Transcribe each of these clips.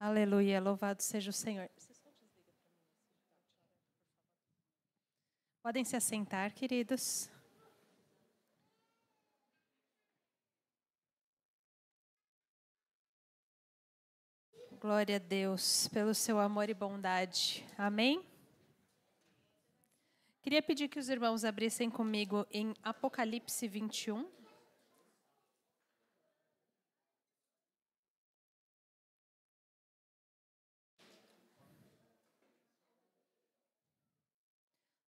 Aleluia, louvado seja o Senhor. Podem se assentar, queridos. Glória a Deus pelo seu amor e bondade. Amém? Queria pedir que os irmãos abrissem comigo em Apocalipse 21.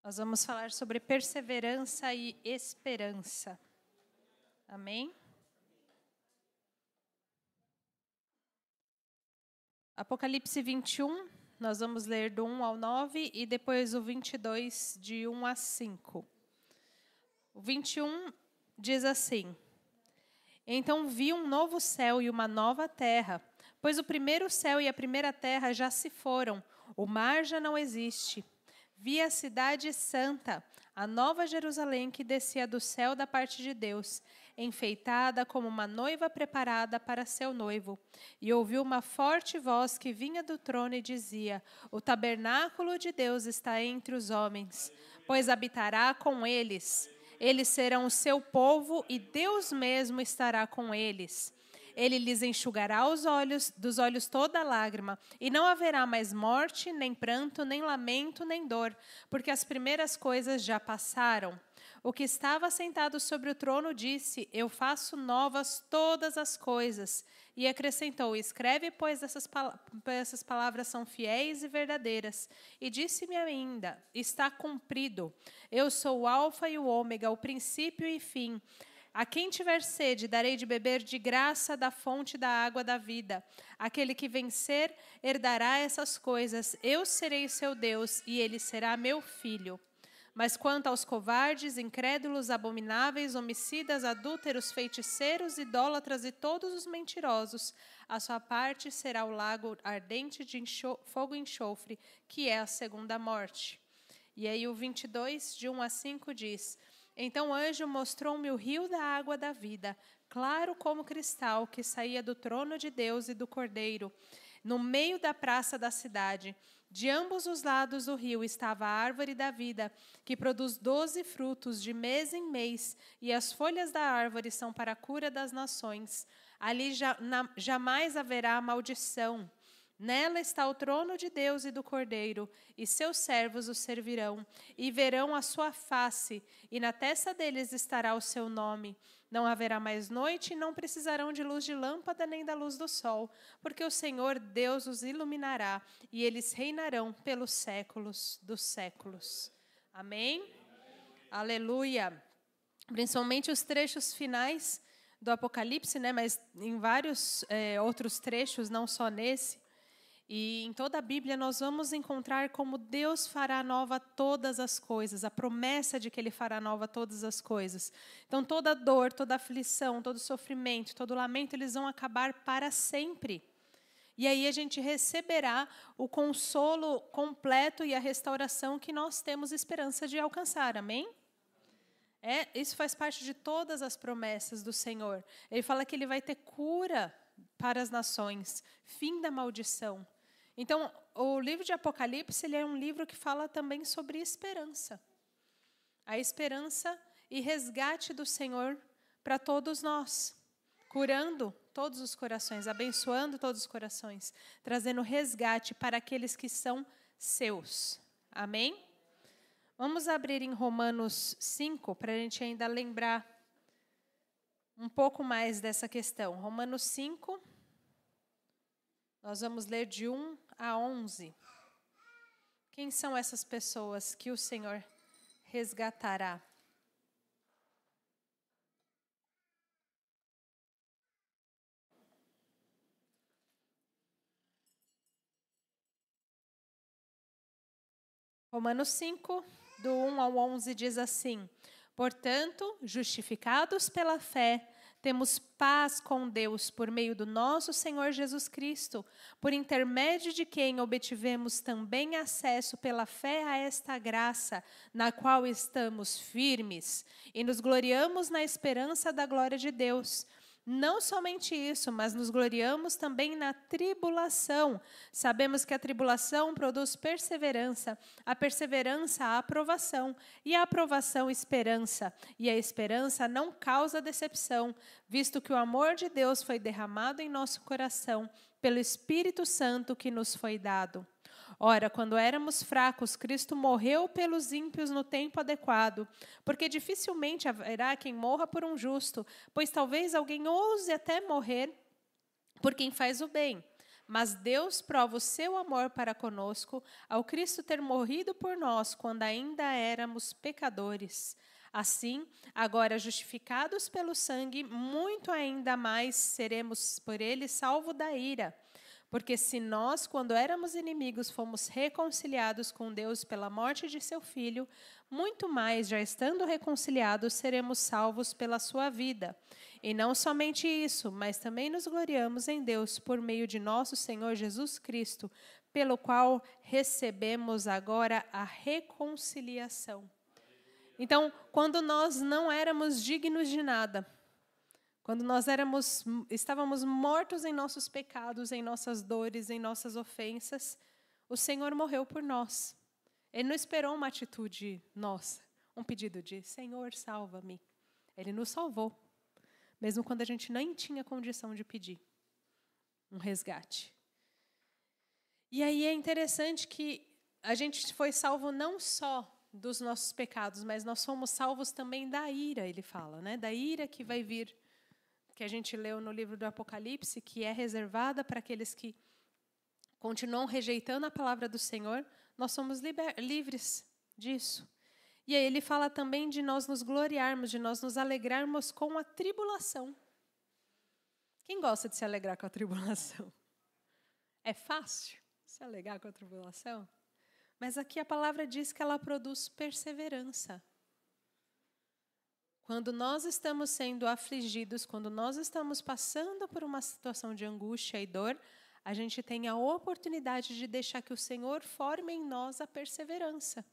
Nós vamos falar sobre perseverança e esperança. Amém? Apocalipse 21, nós vamos ler do 1 ao 9 e depois o 22, de 1 a 5. O 21 diz assim: Então vi um novo céu e uma nova terra, pois o primeiro céu e a primeira terra já se foram, o mar já não existe. Vi a cidade santa, a nova Jerusalém que descia do céu da parte de Deus, enfeitada como uma noiva preparada para seu noivo. E ouvi uma forte voz que vinha do trono e dizia: O tabernáculo de Deus está entre os homens, pois habitará com eles. Eles serão o seu povo e Deus mesmo estará com eles. Ele lhes enxugará dos olhos toda lágrima, e não haverá mais morte, nem pranto, nem lamento, nem dor, porque as primeiras coisas já passaram. O que estava sentado sobre o trono disse: Eu faço novas todas as coisas. E acrescentou: Escreve, pois essas palavras são fiéis e verdadeiras. E disse-me ainda: Está cumprido. Eu sou o Alfa e o Ômega, o princípio e fim. A quem tiver sede, darei de beber de graça da fonte da água da vida. Aquele que vencer, herdará essas coisas. Eu serei seu Deus, e ele será meu filho. Mas quanto aos covardes, incrédulos, abomináveis, homicidas, adúlteros, feiticeiros, idólatras e todos os mentirosos, a sua parte será o lago ardente de fogo e enxofre, que é a segunda morte. E aí o 22, de 1 a 5 diz: Então o anjo mostrou-me o rio da água da vida, claro como cristal, que saía do trono de Deus e do Cordeiro, no meio da praça da cidade. De ambos os lados do rio estava a árvore da vida, que produz 12 frutos de mês em mês, e as folhas da árvore são para a cura das nações. Ali jamais haverá maldição. Nela está o trono de Deus e do Cordeiro, e seus servos o servirão, e verão a sua face, e na testa deles estará o seu nome. Não haverá mais noite, e não precisarão de luz de lâmpada nem da luz do sol, porque o Senhor Deus os iluminará, e eles reinarão pelos séculos dos séculos. Amém? Aleluia! Principalmente os trechos finais do Apocalipse, né? Mas em vários outros trechos, não só nesse. E em toda a Bíblia nós vamos encontrar como Deus fará nova todas as coisas, a promessa de que Ele fará nova todas as coisas. Então toda dor, toda aflição, todo sofrimento, todo lamento, eles vão acabar para sempre. E aí a gente receberá o consolo completo e a restauração que nós temos esperança de alcançar, amém? Isso faz parte de todas as promessas do Senhor. Ele fala que Ele vai ter cura para as nações, fim da maldição. Então, o livro de Apocalipse, ele é um livro que fala também sobre esperança. A esperança e resgate do Senhor para todos nós, curando todos os corações, abençoando todos os corações, trazendo resgate para aqueles que são seus. Amém? Vamos abrir em Romanos 5, para a gente ainda lembrar um pouco mais dessa questão. Romanos 5, nós vamos ler de 1 a 11. Quem são essas pessoas que o Senhor resgatará? Romanos 5, do 1 ao 11, diz assim: Portanto, justificados pela fé, temos paz com Deus por meio do nosso Senhor Jesus Cristo, por intermédio de quem obtivemos também acesso pela fé a esta graça, na qual estamos firmes, e nos gloriamos na esperança da glória de Deus. Não somente isso, mas nos gloriamos também na tribulação. Sabemos que a tribulação produz perseverança, a perseverança, a aprovação, e a aprovação, esperança. E a esperança não causa decepção, visto que o amor de Deus foi derramado em nosso coração pelo Espírito Santo que nos foi dado. Ora, quando éramos fracos, Cristo morreu pelos ímpios no tempo adequado, porque dificilmente haverá quem morra por um justo, pois talvez alguém ouse até morrer por quem faz o bem. Mas Deus prova o seu amor para conosco, ao Cristo ter morrido por nós, quando ainda éramos pecadores. Assim, agora justificados pelo sangue, muito ainda mais seremos por ele salvos da ira. Porque se nós, quando éramos inimigos, fomos reconciliados com Deus pela morte de seu Filho, muito mais, já estando reconciliados, seremos salvos pela sua vida. E não somente isso, mas também nos gloriamos em Deus por meio de nosso Senhor Jesus Cristo, pelo qual recebemos agora a reconciliação. Então, quando nós não éramos dignos de nada, quando nós estávamos mortos em nossos pecados, em nossas dores, em nossas ofensas, o Senhor morreu por nós. Ele não esperou uma atitude nossa, um pedido de Senhor, salva-me. Ele nos salvou, mesmo quando a gente nem tinha condição de pedir um resgate. E aí é interessante que a gente foi salvo não só dos nossos pecados, mas nós fomos salvos também da ira, ele fala, né? Da ira que vai vir, que a gente leu no livro do Apocalipse, que é reservada para aqueles que continuam rejeitando a palavra do Senhor, nós somos livres disso. E aí ele fala também de nós nos gloriarmos, de nós nos alegrarmos com a tribulação. Quem gosta de se alegrar com a tribulação? É fácil se alegrar com a tribulação? Mas aqui a palavra diz que ela produz perseverança. Quando nós estamos sendo afligidos, quando nós estamos passando por uma situação de angústia e dor, a gente tem a oportunidade de deixar que o Senhor forme em nós a perseverança.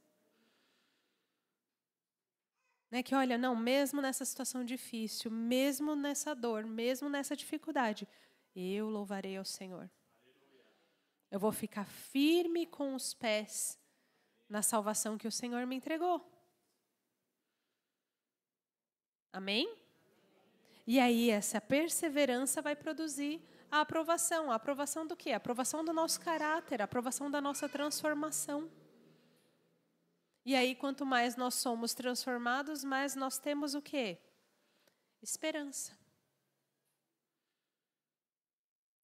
Né? Que olha, não, mesmo nessa situação difícil, mesmo nessa dor, mesmo nessa dificuldade, eu louvarei ao Senhor. Eu vou ficar firme com os pés na salvação que o Senhor me entregou. Amém? E aí essa perseverança vai produzir a aprovação. A aprovação do quê? A aprovação do nosso caráter, a aprovação da nossa transformação. E aí quanto mais nós somos transformados, mais nós temos o quê? Esperança.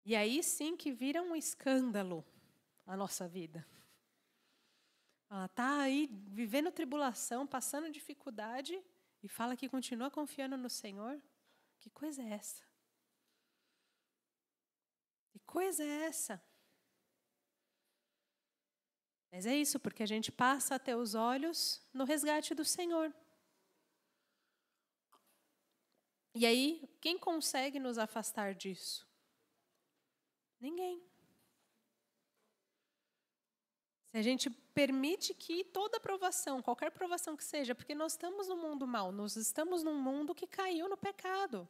E aí sim que vira um escândalo a nossa vida. Ela está aí vivendo tribulação, passando dificuldade, e fala que continua confiando no Senhor. Que coisa é essa? Que coisa é essa? Mas é isso, porque a gente passa a ter os olhos no resgate do Senhor. E aí, quem consegue nos afastar disso? Ninguém. Se a gente permite que toda provação, qualquer provação que seja, porque nós estamos no mundo mau, nós estamos num mundo que caiu no pecado.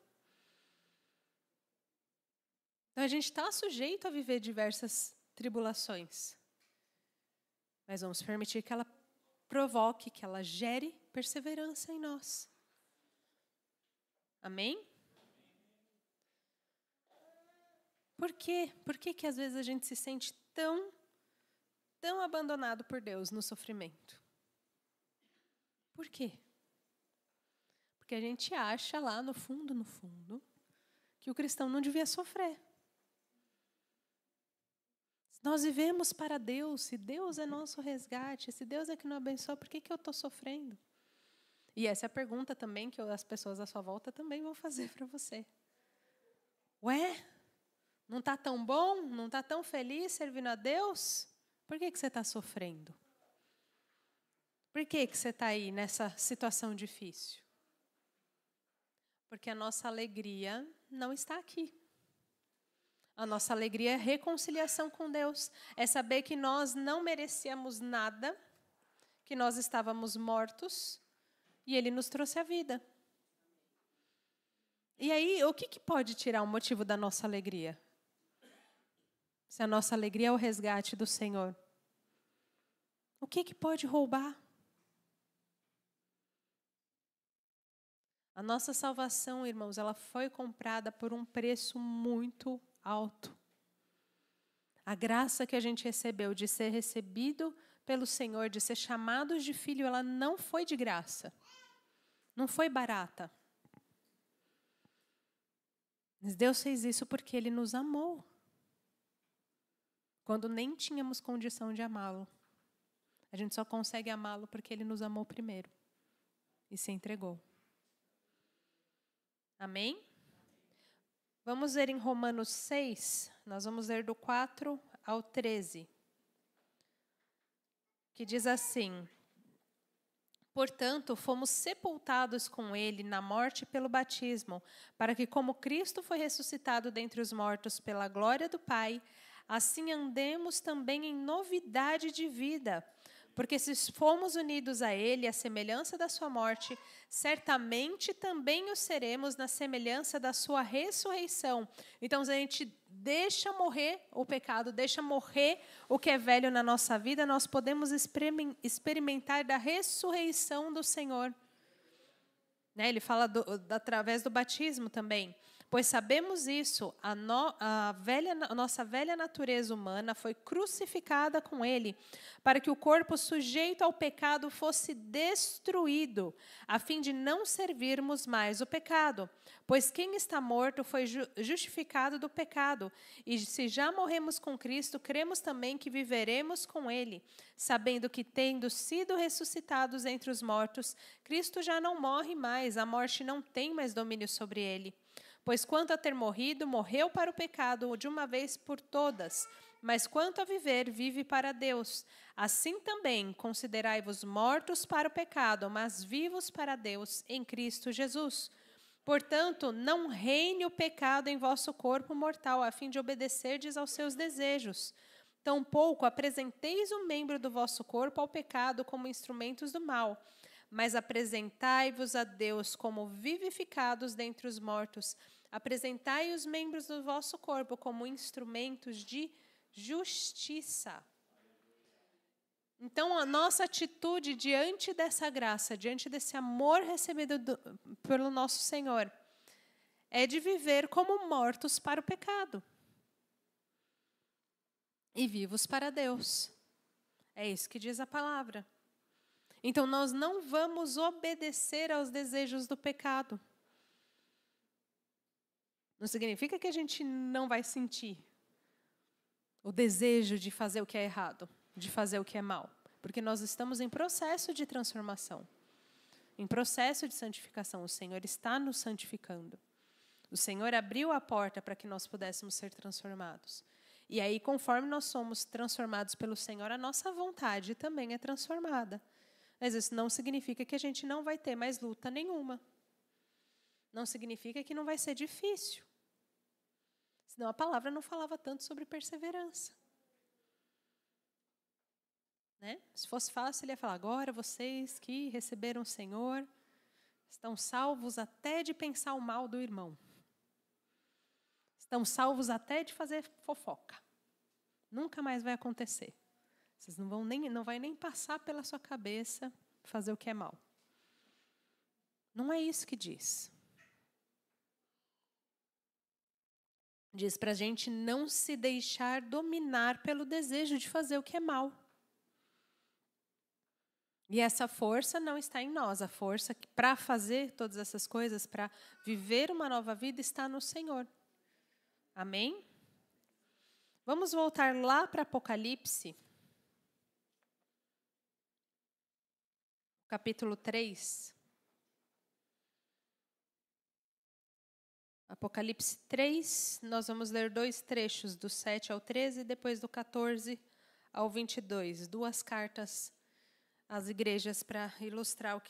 Então a gente está sujeito a viver diversas tribulações. Mas vamos permitir que ela provoque, que ela gere perseverança em nós. Amém? Por quê? Por que que às vezes a gente se sente tão abandonado por Deus no sofrimento? Por quê? Porque a gente acha lá no fundo, que o cristão não devia sofrer. Se nós vivemos para Deus, se Deus é nosso resgate, se Deus é que nos abençoa, por que que eu estou sofrendo? E essa é a pergunta também que as pessoas à sua volta também vão fazer para você. Ué? Não está tão bom? Não está tão feliz servindo a Deus? Por que que você está sofrendo? Por que que você está aí nessa situação difícil? Porque a nossa alegria não está aqui. A nossa alegria é reconciliação com Deus. É saber que nós não merecíamos nada, que nós estávamos mortos e Ele nos trouxe a vida. E aí, o que pode tirar o motivo da nossa alegria? Se a nossa alegria é o resgate do Senhor. O que pode roubar? A nossa salvação, irmãos, ela foi comprada por um preço muito alto. A graça que a gente recebeu de ser recebido pelo Senhor, de ser chamados de filho, ela não foi de graça. Não foi barata. Mas Deus fez isso porque Ele nos amou. Quando nem tínhamos condição de amá-lo. A gente só consegue amá-lo porque Ele nos amou primeiro. E se entregou. Amém? Vamos ver em Romanos 6, nós vamos ler do 4 ao 13. Que diz assim: portanto, fomos sepultados com Ele na morte pelo batismo, para que, como Cristo foi ressuscitado dentre os mortos pela glória do Pai, assim andemos também em novidade de vida. Porque se fomos unidos a Ele, à semelhança da sua morte, certamente também o seremos na semelhança da sua ressurreição. Então, a gente deixa morrer o pecado, deixa morrer o que é velho na nossa vida, nós podemos experimentar da ressurreição do Senhor. Né? Ele fala através do batismo também. Pois sabemos isso, a nossa velha natureza humana foi crucificada com Ele, para que o corpo sujeito ao pecado fosse destruído, a fim de não servirmos mais o pecado. Pois quem está morto foi justificado do pecado, e se já morremos com Cristo, cremos também que viveremos com Ele, sabendo que, tendo sido ressuscitados entre os mortos, Cristo já não morre mais, a morte não tem mais domínio sobre Ele. Pois quanto a ter morrido, morreu para o pecado de uma vez por todas, mas quanto a viver, vive para Deus. Assim também, considerai-vos mortos para o pecado, mas vivos para Deus em Cristo Jesus. Portanto, não reine o pecado em vosso corpo mortal, a fim de obedecerdes aos seus desejos. Tampouco apresenteis um membro do vosso corpo ao pecado como instrumentos do mal, mas apresentai-vos a Deus como vivificados dentre os mortos. Apresentai os membros do vosso corpo como instrumentos de justiça. Então, a nossa atitude diante dessa graça, diante desse amor recebido pelo nosso Senhor, é de viver como mortos para o pecado e vivos para Deus. É isso que diz a palavra. Então, nós não vamos obedecer aos desejos do pecado. Não significa que a gente não vai sentir o desejo de fazer o que é errado, de fazer o que é mal. Porque nós estamos em processo de transformação, em processo de santificação. O Senhor está nos santificando. O Senhor abriu a porta para que nós pudéssemos ser transformados. E aí, conforme nós somos transformados pelo Senhor, a nossa vontade também é transformada. Mas isso não significa que a gente não vai ter mais luta nenhuma. Não significa que não vai ser difícil. Senão a palavra não falava tanto sobre perseverança. Né? Se fosse fácil, ele ia falar: agora vocês que receberam o Senhor estão salvos até de pensar o mal do irmão. Estão salvos até de fazer fofoca. Nunca mais vai acontecer. Vocês não vai nem passar pela sua cabeça fazer o que é mal. Não é isso que diz. Diz para a gente não se deixar dominar pelo desejo de fazer o que é mal. E essa força não está em nós. A força para fazer todas essas coisas, para viver uma nova vida, está no Senhor. Amém? Vamos voltar lá para Apocalipse. Capítulo 3. Apocalipse 3, nós vamos ler 2 trechos, do 7 ao 13 e depois do 14 ao 22. 2 cartas às igrejas para ilustrar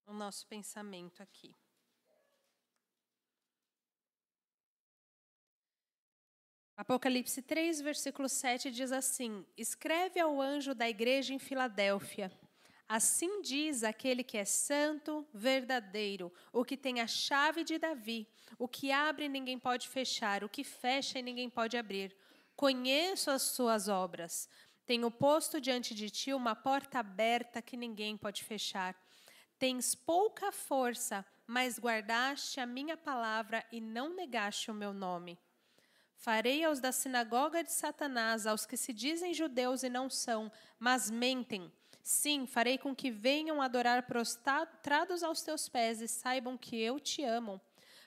o nosso pensamento aqui. Apocalipse 3, versículo 7 diz assim: escreve ao anjo da igreja em Filadélfia: Assim diz aquele que é santo, verdadeiro, o que tem a chave de Davi, o que abre e ninguém pode fechar, o que fecha e ninguém pode abrir. Conheço as suas obras. Tenho posto diante de ti uma porta aberta que ninguém pode fechar. Tens pouca força, mas guardaste a minha palavra e não negaste o meu nome. Farei aos da sinagoga de Satanás, aos que se dizem judeus e não são, mas mentem. Sim, farei com que venham adorar prostrados aos teus pés e saibam que eu te amo,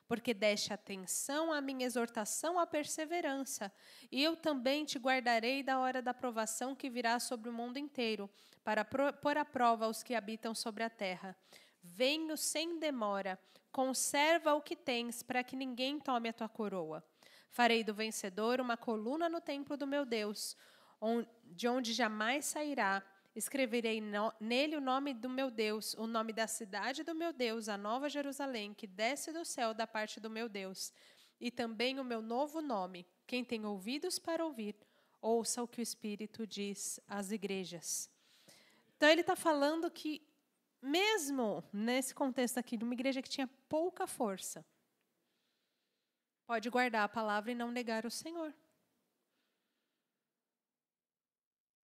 porque deste atenção à minha exortação à perseverança. E eu também te guardarei da hora da provação que virá sobre o mundo inteiro, para pôr à prova os que habitam sobre a terra. Venho sem demora, conserva o que tens, para que ninguém tome a tua coroa. Farei do vencedor uma coluna no templo do meu Deus, de onde jamais sairá. Escreverei nele o nome do meu Deus, o nome da cidade do meu Deus, a nova Jerusalém, que desce do céu da parte do meu Deus, e também o meu novo nome. Quem tem ouvidos para ouvir, ouça o que o Espírito diz às igrejas. Então, ele está falando que, mesmo nesse contexto aqui, de uma igreja que tinha pouca força, pode guardar a palavra e não negar o Senhor.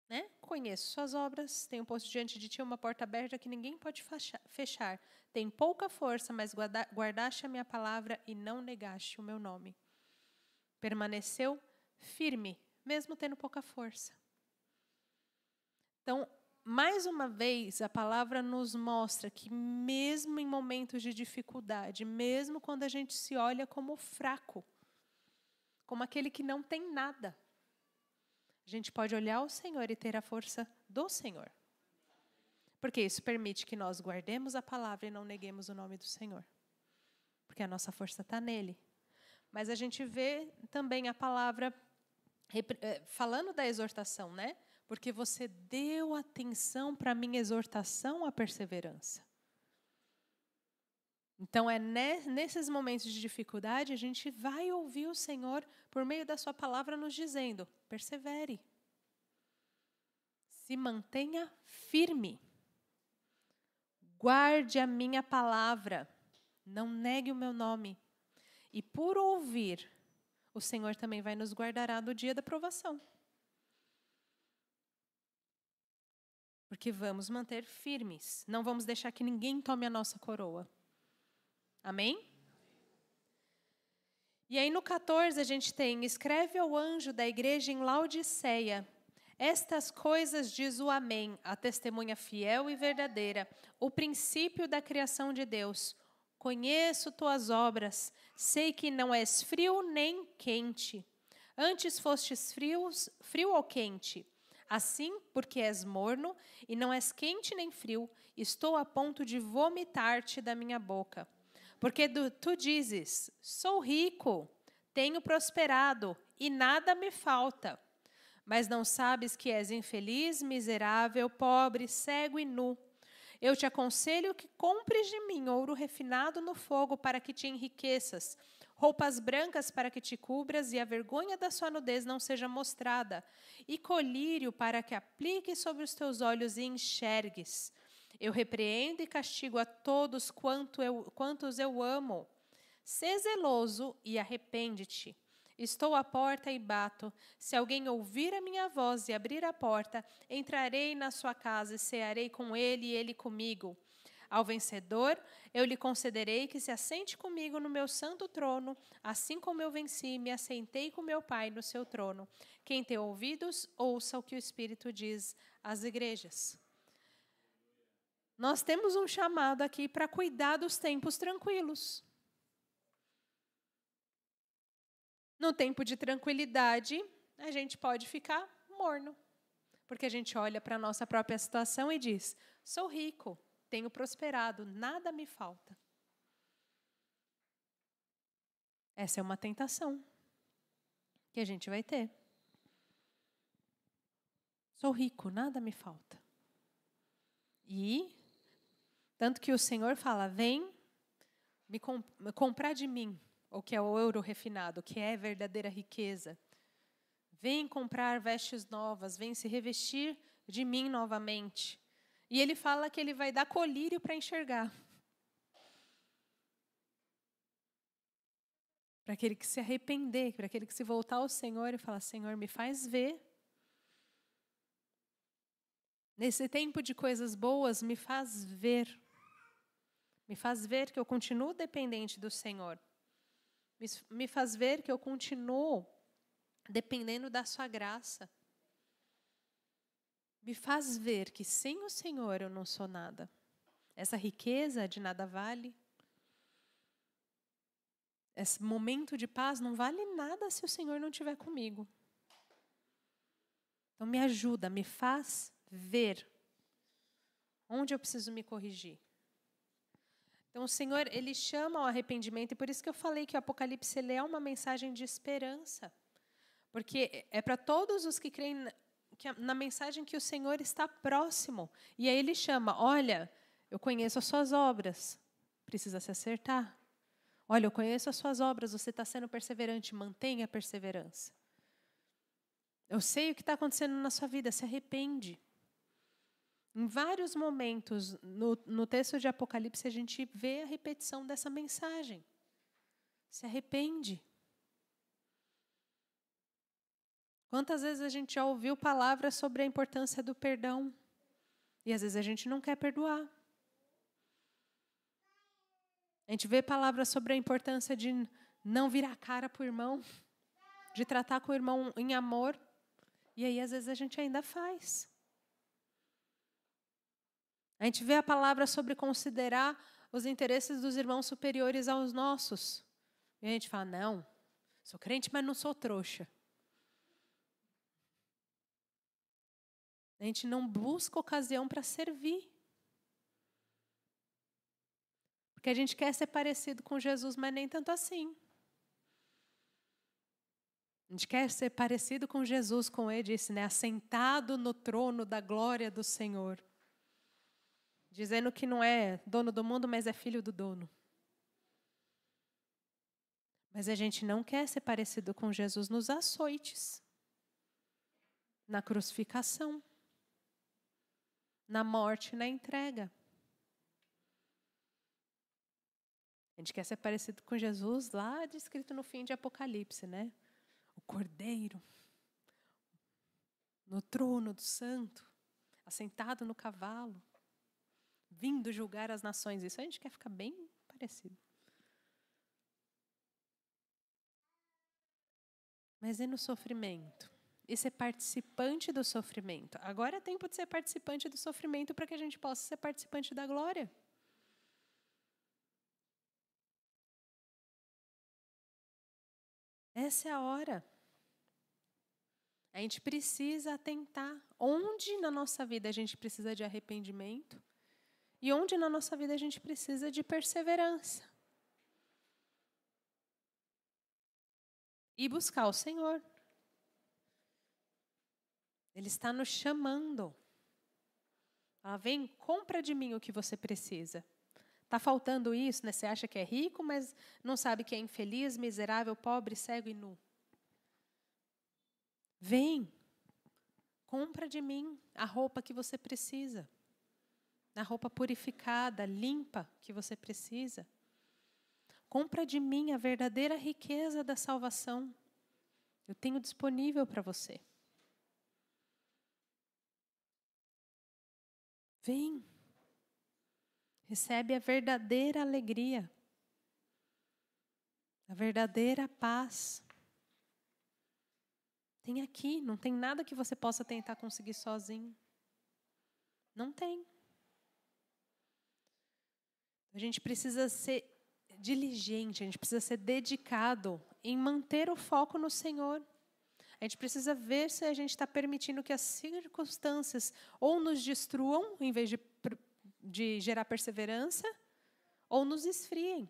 Né? Conheço suas obras, tenho posto diante de ti uma porta aberta que ninguém pode fechar. Tem pouca força, mas guardaste a minha palavra e não negaste o meu nome. Permaneceu firme, mesmo tendo pouca força. Então, mais uma vez, a palavra nos mostra que mesmo em momentos de dificuldade, mesmo quando a gente se olha como fraco, como aquele que não tem nada, a gente pode olhar o Senhor e ter a força do Senhor. Porque isso permite que nós guardemos a palavra e não neguemos o nome do Senhor. Porque a nossa força está nele. Mas a gente vê também a palavra falando da exortação, né? Porque você deu atenção para a minha exortação à perseverança. Então, é nesses momentos de dificuldade, a gente vai ouvir o Senhor, por meio da sua palavra, nos dizendo, persevere. Se mantenha firme. Guarde a minha palavra. Não negue o meu nome. E por ouvir, o Senhor também vai nos guardar do dia da provação. Porque vamos manter firmes. Não vamos deixar que ninguém tome a nossa coroa. Amém? E aí no 14 a gente tem, escreve ao anjo da igreja em Laodiceia, estas coisas diz o Amém, a testemunha fiel e verdadeira, o princípio da criação de Deus. Conheço tuas obras, sei que não és frio nem quente. Antes fostes frio ou quente. Assim, porque és morno e não és quente nem frio, estou a ponto de vomitar-te da minha boca. Porque tu dizes, sou rico, tenho prosperado e nada me falta. Mas não sabes que és infeliz, miserável, pobre, cego e nu. Eu te aconselho que compres de mim ouro refinado no fogo para que te enriqueças, roupas brancas para que te cubras e a vergonha da sua nudez não seja mostrada, e colírio para que apliques sobre os teus olhos e enxergues. Eu repreendo e castigo a todos quantos eu amo. Sê zeloso e arrepende-te. Estou à porta e bato. Se alguém ouvir a minha voz e abrir a porta, entrarei na sua casa e cearei com ele e ele comigo. Ao vencedor, eu lhe concederei que se assente comigo no meu santo trono, assim como eu venci e me assentei com meu Pai no seu trono. Quem tem ouvidos, ouça o que o Espírito diz às igrejas. Nós temos um chamado aqui para cuidar dos tempos tranquilos. No tempo de tranquilidade, a gente pode ficar morno, porque a gente olha para a nossa própria situação e diz, sou rico, tenho prosperado, nada me falta. Essa é uma tentação que a gente vai ter. Sou rico, nada me falta. E tanto que o Senhor fala, vem me comprar de mim, o que é o ouro refinado, o que é verdadeira riqueza. Vem comprar vestes novas, vem se revestir de mim novamente. E ele fala que ele vai dar colírio para enxergar. Para aquele que se arrepender, para aquele que se voltar ao Senhor e falar, Senhor, me faz ver. Nesse tempo de coisas boas, me faz ver. Me faz ver que eu continuo dependente do Senhor. Me faz ver que eu continuo dependendo da sua graça. Me faz ver que sem o Senhor eu não sou nada. Essa riqueza de nada vale. Esse momento de paz não vale nada se o Senhor não estiver comigo. Então me ajuda, me faz ver onde eu preciso me corrigir. Então o Senhor, Ele chama ao arrependimento, e por isso que eu falei que o Apocalipse ele é uma mensagem de esperança. Porque é para todos os que creem na mensagem que o Senhor está próximo. E aí Ele chama, olha, eu conheço as suas obras, precisa se acertar. Olha, eu conheço as suas obras, você está sendo perseverante, mantenha a perseverança. Eu sei o que está acontecendo na sua vida, se arrepende. Em vários momentos no texto de Apocalipse, a gente vê a repetição dessa mensagem. Se arrepende. Quantas vezes a gente já ouviu palavras sobre a importância do perdão? E às vezes a gente não quer perdoar. A gente vê palavras sobre a importância de não virar a cara para o irmão, de tratar com o irmão em amor. E aí às vezes a gente ainda faz. A gente vê a palavra sobre considerar os interesses dos irmãos superiores aos nossos. E a gente fala, não, sou crente, mas não sou trouxa. A gente não busca ocasião para servir. Porque a gente quer ser parecido com Jesus, mas nem tanto assim. A gente quer ser parecido com Jesus, como ele disse, né? Assentado no trono da glória do Senhor. Dizendo que não é dono do mundo, mas é filho do dono. Mas a gente não quer ser parecido com Jesus nos açoites, na crucificação, na morte, na entrega. A gente quer ser parecido com Jesus lá descrito no fim de Apocalipse, né? O Cordeiro, no trono do Santo, assentado no cavalo, vindo julgar as nações. Isso a gente quer ficar bem parecido. Mas e no sofrimento? E ser participante do sofrimento? Agora é tempo de ser participante do sofrimento para que a gente possa ser participante da glória. Essa é a hora. A gente precisa atentar onde na nossa vida a gente precisa de arrependimento e onde na nossa vida a gente precisa de perseverança. E buscar o Senhor. Ele está nos chamando. Vem, compra de mim o que você precisa. Está faltando isso, né? Você acha que é rico, mas não sabe que é infeliz, miserável, pobre, cego e nu. Vem, compra de mim a roupa que você precisa. A roupa purificada, limpa que você precisa. Compra de mim a verdadeira riqueza da salvação. Eu tenho disponível para você. Vem. Recebe a verdadeira alegria. A verdadeira paz. Tem aqui, não tem nada que você possa tentar conseguir sozinho. Não tem. A gente precisa ser diligente, a gente precisa ser dedicado em manter o foco no Senhor. A gente precisa ver se a gente está permitindo que as circunstâncias ou nos destruam, em vez de gerar perseverança, ou nos esfriem.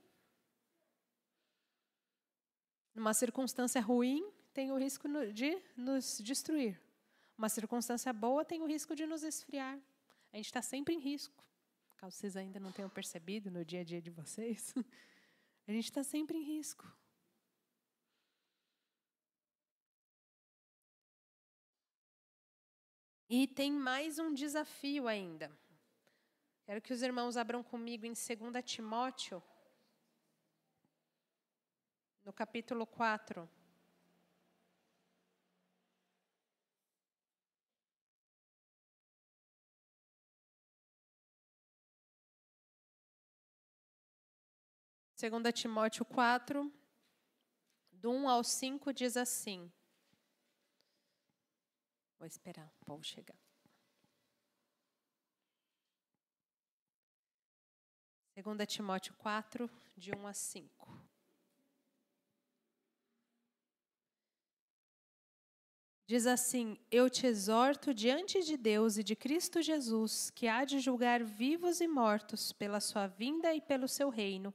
Uma circunstância ruim tem o risco de nos destruir. Uma circunstância boa tem o risco de nos esfriar. A gente está sempre em risco. Caso vocês ainda não tenham percebido no dia a dia de vocês, a gente está sempre em risco. E tem mais um desafio ainda. Quero que os irmãos abram comigo em 2 Timóteo, no capítulo 4. Segunda Timóteo 4, do 1 ao 5, diz assim. Vou esperar o povo chegar. 2 Timóteo 4, de 1 a 5. Diz assim: Eu te exorto diante de Deus e de Cristo Jesus, que há de julgar vivos e mortos pela sua vinda e pelo seu reino.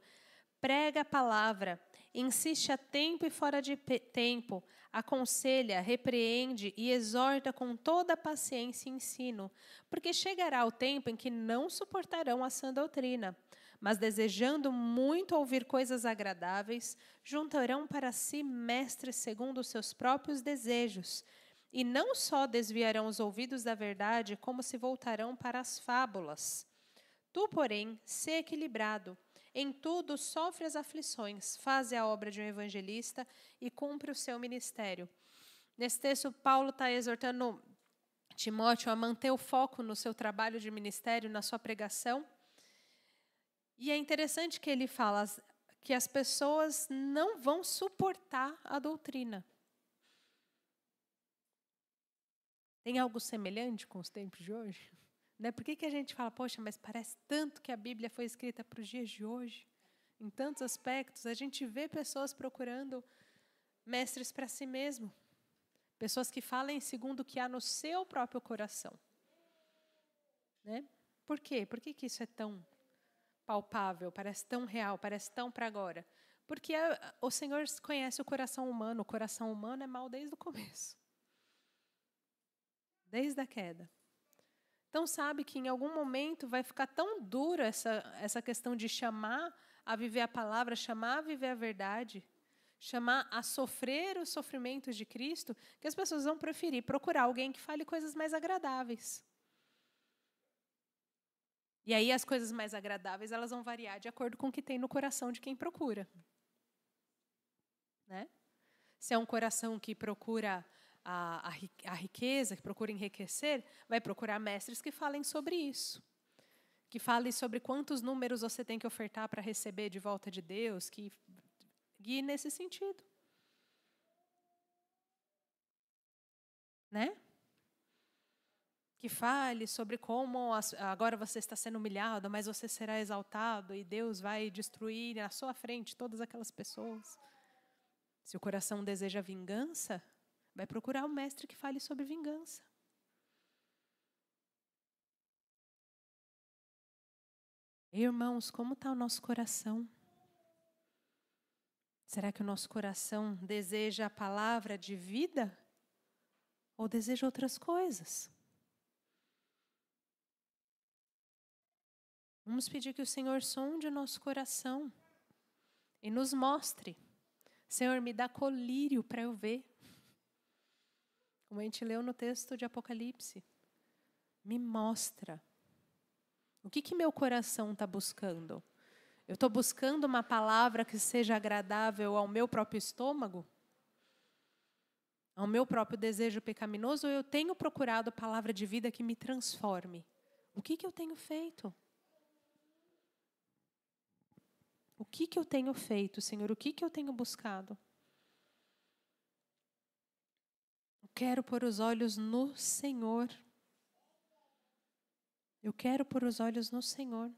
Prega a palavra, insiste a tempo e fora de tempo, aconselha, repreende e exorta com toda a paciência e ensino, porque chegará o tempo em que não suportarão a sã doutrina, mas desejando muito ouvir coisas agradáveis, juntarão para si mestres segundo os seus próprios desejos, e não só desviarão os ouvidos da verdade, como se voltarão para as fábulas. Tu, porém, sê equilibrado. Em tudo sofre as aflições, faze a obra de um evangelista e cumpre o seu ministério. Nesse texto, Paulo está exortando Timóteo a manter o foco no seu trabalho de ministério, na sua pregação. E é interessante que ele fala que as pessoas não vão suportar a doutrina. Tem algo semelhante com os tempos de hoje? Né? Por que a gente fala, poxa, mas parece tanto que a Bíblia foi escrita para os dias de hoje? Em tantos aspectos, a gente vê pessoas procurando mestres para si mesmo. Pessoas que falem segundo o que há no seu próprio coração. Né? Por quê? Por que isso é tão palpável, parece tão real, parece tão para agora? Porque o Senhor conhece o coração humano é mau desde o começo. Desde a queda. Então, sabe que em algum momento vai ficar tão dura essa questão de chamar a viver a palavra, chamar a viver a verdade, chamar a sofrer os sofrimentos de Cristo, que as pessoas vão preferir procurar alguém que fale coisas mais agradáveis. E aí as coisas mais agradáveis, elas vão variar de acordo com o que tem no coração de quem procura. Né? Se é um coração que procura a riqueza, que procura enriquecer, vai procurar mestres que falem sobre isso. Que falem sobre quantos números você tem que ofertar para receber de volta de Deus, que guie nesse sentido. Né? Que fale sobre como agora você está sendo humilhado, mas você será exaltado e Deus vai destruir na sua frente todas aquelas pessoas. Se o coração deseja vingança, vai procurar um mestre que fale sobre vingança. Irmãos, como está o nosso coração? Será que o nosso coração deseja a palavra de vida? Ou deseja outras coisas? Vamos pedir que o Senhor sonde o nosso coração e nos mostre. Senhor, me dá colírio para eu ver. Como a gente leu no texto de Apocalipse. Me mostra. O que meu coração está buscando? Eu estou buscando uma palavra que seja agradável ao meu próprio estômago? Ao meu próprio desejo pecaminoso? Ou eu tenho procurado a palavra de vida que me transforme? O que eu tenho feito? O que eu tenho feito, Senhor? O que eu tenho buscado? Eu quero pôr os olhos no Senhor. Eu quero pôr os olhos no Senhor.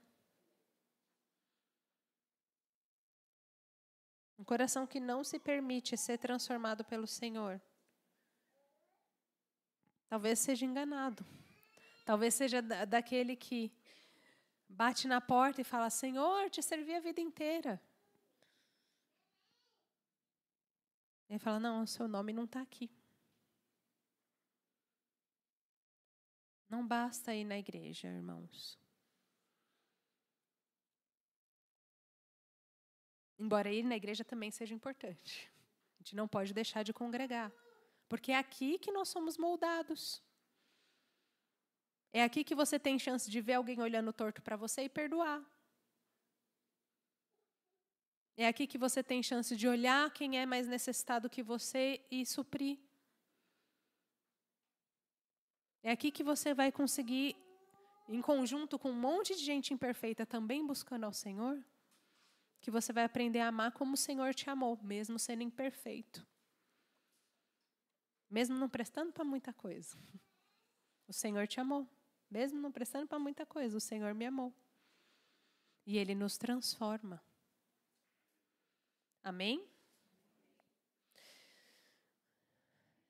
Um coração que não se permite ser transformado pelo Senhor. Talvez seja enganado. Talvez seja daquele que bate na porta e fala, Senhor, te servi a vida inteira. Ele fala, não, o seu nome não está aqui. Não basta ir na igreja, irmãos. Embora ir na igreja também seja importante. A gente não pode deixar de congregar. Porque é aqui que nós somos moldados. É aqui que você tem chance de ver alguém olhando torto para você e perdoar. É aqui que você tem chance de olhar quem é mais necessitado que você e suprir. É aqui que você vai conseguir, em conjunto com um monte de gente imperfeita também buscando ao Senhor, que você vai aprender a amar como o Senhor te amou, mesmo sendo imperfeito. Mesmo não prestando para muita coisa. O Senhor te amou. Mesmo não prestando para muita coisa, o Senhor me amou. E Ele nos transforma. Amém?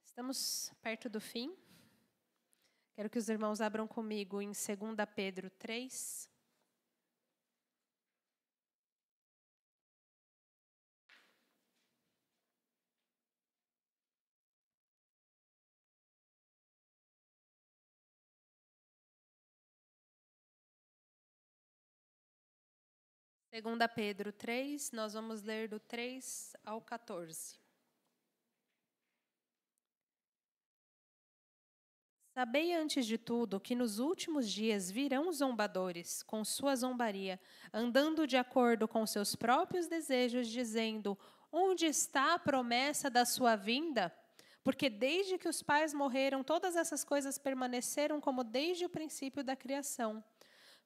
Estamos perto do fim. Quero que os irmãos abram comigo em 2 Pedro 3. Segunda Pedro 3, nós vamos ler do 3 ao 14. Sabei antes de tudo que nos últimos dias virão zombadores, com sua zombaria, andando de acordo com seus próprios desejos, dizendo: onde está a promessa da sua vinda? Porque desde que os pais morreram, todas essas coisas permaneceram como desde o princípio da criação.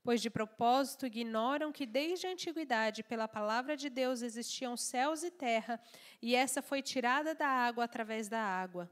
Pois de propósito ignoram que desde a antiguidade, pela palavra de Deus, existiam céus e terra, e essa foi tirada da água através da água.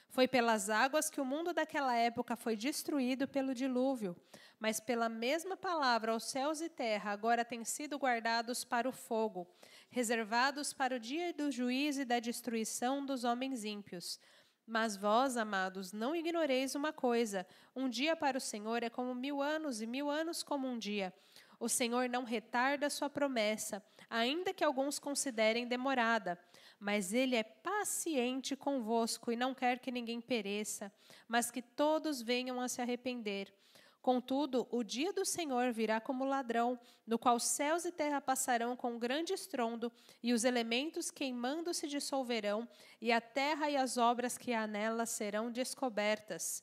Foi pelas águas que o mundo daquela época foi destruído pelo dilúvio, mas pela mesma palavra os céus e terra agora têm sido guardados para o fogo, reservados para o dia do juízo e da destruição dos homens ímpios. Mas vós, amados, não ignoreis uma coisa: um dia para o Senhor é como 1000 anos, e 1000 anos como um dia. O Senhor não retarda a sua promessa, ainda que alguns considerem demorada, mas Ele é paciente convosco e não quer que ninguém pereça, mas que todos venham a se arrepender. Contudo, o dia do Senhor virá como ladrão, no qual céus e terra passarão com grande estrondo, e os elementos queimando se dissolverão, e a terra e as obras que há nela serão descobertas.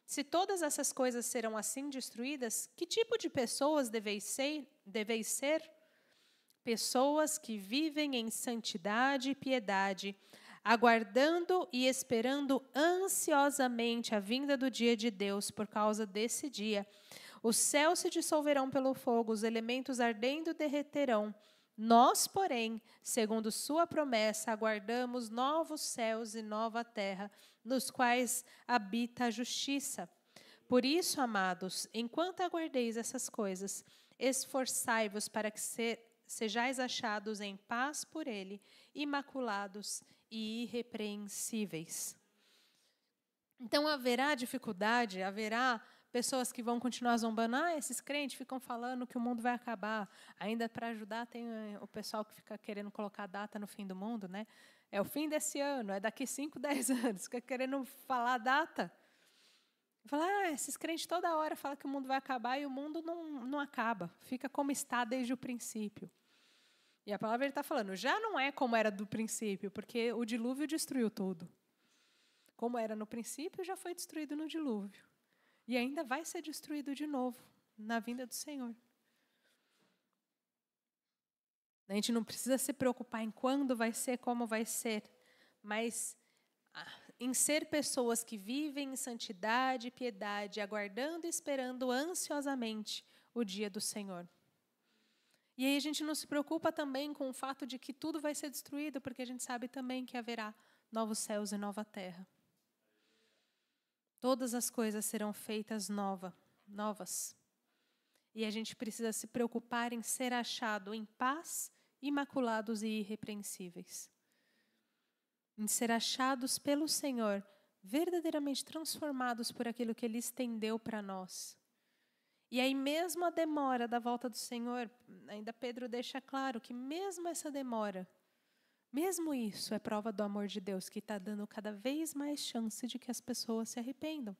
Se todas essas coisas serão assim destruídas, que tipo de pessoas deveis ser? Pessoas que vivem em santidade e piedade, aguardando e esperando ansiosamente a vinda do dia de Deus. Por causa desse dia, os céus se dissolverão pelo fogo, os elementos ardendo derreterão. Nós, porém, segundo sua promessa, aguardamos novos céus e nova terra, nos quais habita a justiça. Por isso, amados, enquanto aguardeis essas coisas, esforçai-vos para que sejais achados em paz por Ele, imaculados e irrepreensíveis. Então haverá dificuldade, haverá pessoas que vão continuar zombando. Esses crentes ficam falando que o mundo vai acabar. Ainda para ajudar tem o pessoal que fica querendo colocar data no fim do mundo, né? É o fim desse ano, é daqui 5, 10 anos. Fica querendo falar a data. Fala, esses crentes toda hora falam que o mundo vai acabar e o mundo não acaba. Fica como está desde o princípio. E a palavra ele está falando, já não é como era do princípio, porque o dilúvio destruiu tudo. Como era no princípio, já foi destruído no dilúvio. E ainda vai ser destruído de novo, na vinda do Senhor. A gente não precisa se preocupar em quando vai ser, como vai ser, mas em ser pessoas que vivem em santidade e piedade, aguardando e esperando ansiosamente o dia do Senhor. E aí a gente não se preocupa também com o fato de que tudo vai ser destruído, porque a gente sabe também que haverá novos céus e nova terra. Todas as coisas serão feitas novas. E a gente precisa se preocupar em ser achado em paz, imaculados e irrepreensíveis. Em ser achados pelo Senhor, verdadeiramente transformados por aquilo que Ele estendeu para nós. E aí mesmo a demora da volta do Senhor, ainda Pedro deixa claro que mesmo essa demora, mesmo isso é prova do amor de Deus, que está dando cada vez mais chance de que as pessoas se arrependam.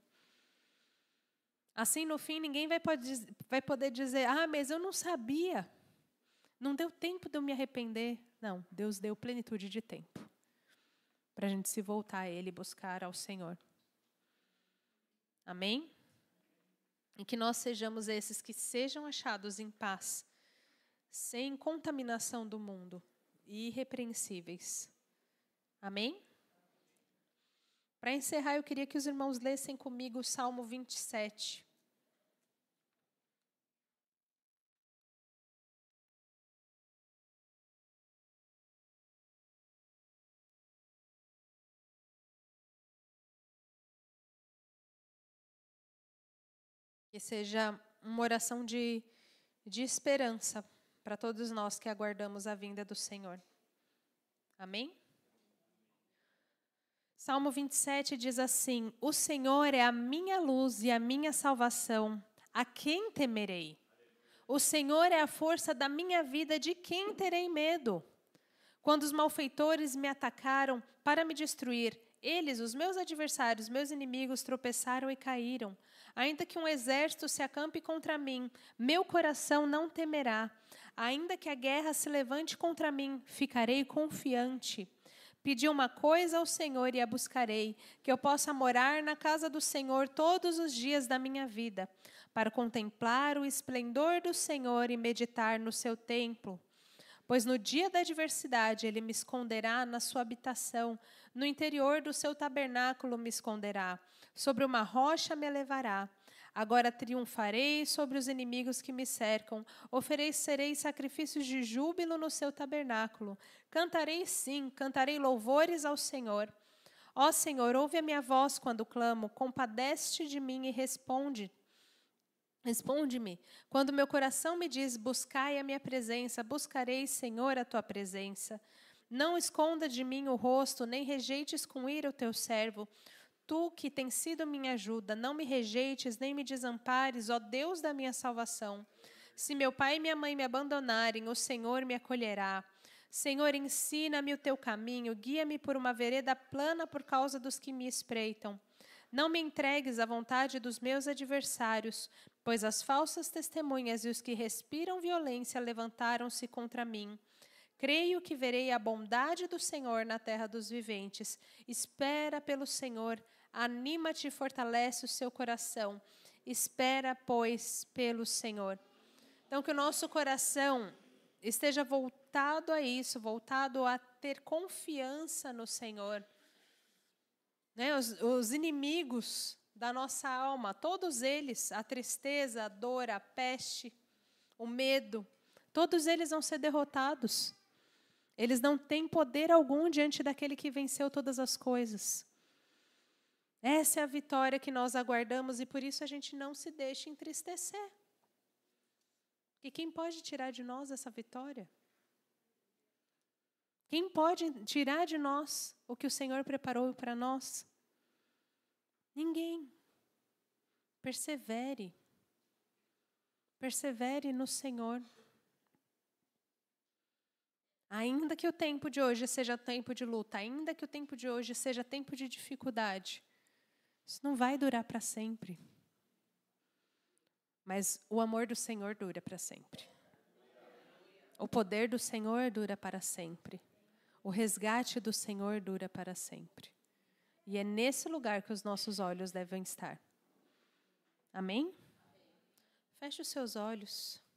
Assim, no fim, ninguém vai poder dizer, mas eu não sabia, não deu tempo de eu me arrepender. Não, Deus deu plenitude de tempo para a gente se voltar a Ele e buscar ao Senhor. Amém? E que nós sejamos esses que sejam achados em paz, sem contaminação do mundo e irrepreensíveis. Amém? Para encerrar, eu queria que os irmãos lessem comigo o Salmo 27. Que seja uma oração de esperança para todos nós que aguardamos a vinda do Senhor. Amém? Salmo 27 diz assim: O Senhor é a minha luz e a minha salvação, a quem temerei? O Senhor é a força da minha vida, de quem terei medo? Quando os malfeitores me atacaram para me destruir, eles, os meus adversários, meus inimigos, tropeçaram e caíram. Ainda que um exército se acampe contra mim, meu coração não temerá. Ainda que a guerra se levante contra mim, ficarei confiante. Pedi uma coisa ao Senhor e a buscarei, que eu possa morar na casa do Senhor todos os dias da minha vida, para contemplar o esplendor do Senhor e meditar no seu templo. Pois no dia da adversidade ele me esconderá na sua habitação, no interior do seu tabernáculo me esconderá, sobre uma rocha me elevará. Agora triunfarei sobre os inimigos que me cercam, oferecerei sacrifícios de júbilo no seu tabernáculo. Cantarei sim, cantarei louvores ao Senhor. Ó Senhor, ouve a minha voz quando clamo, compadece-te de mim e responde. Responde-me, quando meu coração me diz, buscai a minha presença, buscarei, Senhor, a tua presença. Não esconda de mim o rosto, nem rejeites com ira o teu servo. Tu, que tens sido minha ajuda, não me rejeites, nem me desampares, ó Deus da minha salvação. Se meu pai e minha mãe me abandonarem, o Senhor me acolherá. Senhor, ensina-me o teu caminho, guia-me por uma vereda plana por causa dos que me espreitam. Não me entregues à vontade dos meus adversários, pois as falsas testemunhas e os que respiram violência levantaram-se contra mim. Creio que verei a bondade do Senhor na terra dos viventes. Espera pelo Senhor, anima-te e fortalece o seu coração. Espera, pois, pelo Senhor. Então, que o nosso coração esteja voltado a isso, voltado a ter confiança no Senhor. Né? Os inimigos da nossa alma, todos eles, a tristeza, a dor, a peste, o medo, todos eles vão ser derrotados. Eles não têm poder algum diante daquele que venceu todas as coisas. Essa é a vitória que nós aguardamos e por isso a gente não se deixa entristecer. E quem pode tirar de nós essa vitória? Quem pode tirar de nós o que o Senhor preparou para nós? Ninguém. Persevere. Persevere no Senhor. Ainda que o tempo de hoje seja tempo de luta, ainda que o tempo de hoje seja tempo de dificuldade, isso não vai durar para sempre. Mas o amor do Senhor dura para sempre. O poder do Senhor dura para sempre. O resgate do Senhor dura para sempre. E é nesse lugar que os nossos olhos devem estar. Amém? Feche os seus olhos.